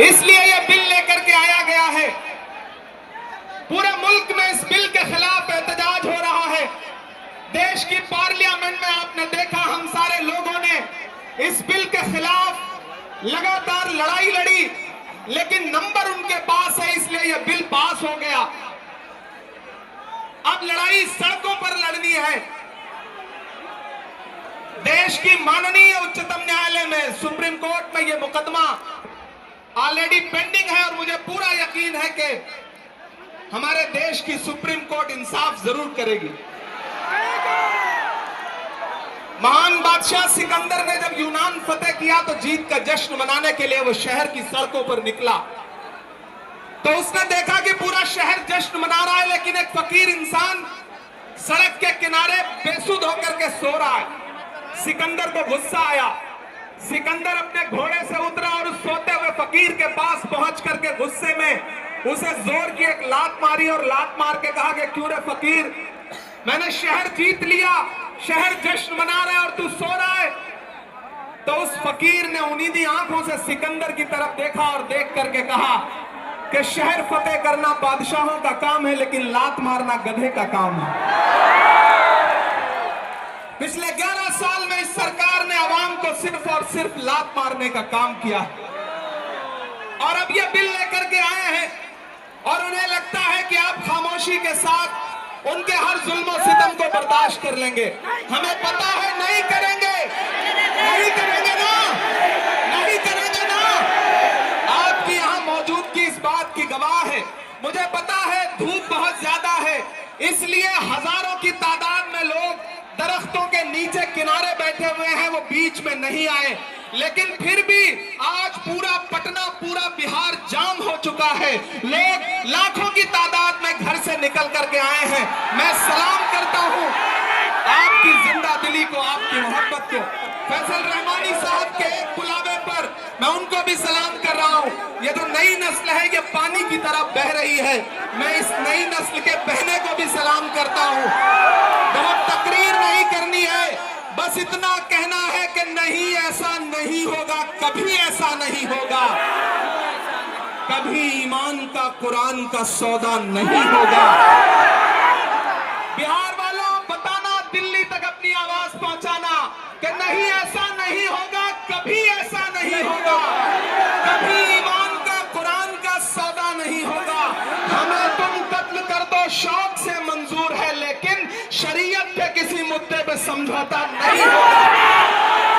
इसलिए यह बिल लेकर के आया गया है। पूरे मुल्क में इस बिल के खिलाफ एहतजाज हो रहा है। देश की पार्लियामेंट में आपने देखा, हम सारे लोगों ने इस बिल के खिलाफ लगातार लड़ाई लड़ी, लेकिन नंबर उनके पास है, इसलिए यह बिल पास हो गया। अब लड़ाई सड़कों पर लड़नी है। देश की माननीय उच्चतम न्यायालय में, सुप्रीम कोर्ट में यह मुकदमा ऑलरेडी पेंडिंग है और मुझे पूरा यकीन है कि हमारे देश की सुप्रीम कोर्ट इंसाफ जरूर करेगी। महान बादशाह सिकंदर ने जब यूनान फतेह किया तो जीत का जश्न मनाने के लिए वो शहर की सड़कों पर निकला, तो उसने देखा कि पूरा शहर जश्न मना रहा है, लेकिन एक फकीर इंसान सड़क के किनारे बेसुध होकर के सो रहा है। सिकंदर को गुस्सा आया। सिकंदर अपने घोड़े से उतरा और उस सोते हुए फकीर के पास पहुंच करके गुस्से में उसे जोर की एक लात मारी और लात मार के कहा कि क्यों रे फकीर, मैंने शहर जीत लिया, शहर जश्न मना रहा है और तू सो रहा है। तो उस फकीर ने उन्नीदी आंखों से सिकंदर की तरफ देखा और देख करके कहा कि शहर फतेह करना बादशाहों का काम है, लेकिन लात मारना गधे का काम है। पिछले 11 साल में इस सरकार ने आवाम को सिर्फ और सिर्फ लात मारने का काम किया है, और अब ये बिल लेकर के आए हैं और उन्हें लगता है कि आप खामोशी के साथ उनके हर जुल्म और सितम को बर्दाश्त कर लेंगे। हमें पता है नहीं करेंगे, नहीं करेंगे ना, नहीं करेंगे ना। आपकी यहाँ मौजूदगी इस बात की गवाह है। मुझे पता है धूप बहुत ज्यादा है, इसलिए हजारों की तादाद में लोग दरख्तों के नीचे किनारे बैठे हुए हैं, वो बीच में नहीं आए, लेकिन फिर भी आज पूरा पटना, पूरा बिहार जाम हो चुका है। लोग लाखों की तादाद में घर से निकल करके आए हैं। मैं सलाम करता हूं आपकी जिंदा दिली को, आपकी मोहब्बत को। फैसल रहमानी साहब के एक बुलावे पर मैं उनको भी सलाम कर रहा हूं। ये जो नई नस्ल है ये पानी की तरह बह रही है, मैं इस नई नस्ल के बहने को भी सलाम करता हूं। बहुत तकरीर नहीं करनी है, बस इतना कहना है कि नहीं, ऐसा नहीं होगा, कभी ऐसा नहीं होगा, कभी ईमान का कुरान का सौदा नहीं होगा। बिहार वालों बताना, दिल्ली तक अपनी आवाज पहुंचाना कि नहीं, ऐसा नहीं होगा, कभी ऐसा नहीं होगा, कभी ईमान का कुरान का सौदा नहीं होगा। हमें तुम कत्ल कर दो शौक से मंजूर है, लेकिन शरीयत पे किसी मुद्दे पे समझौता नहीं होगा।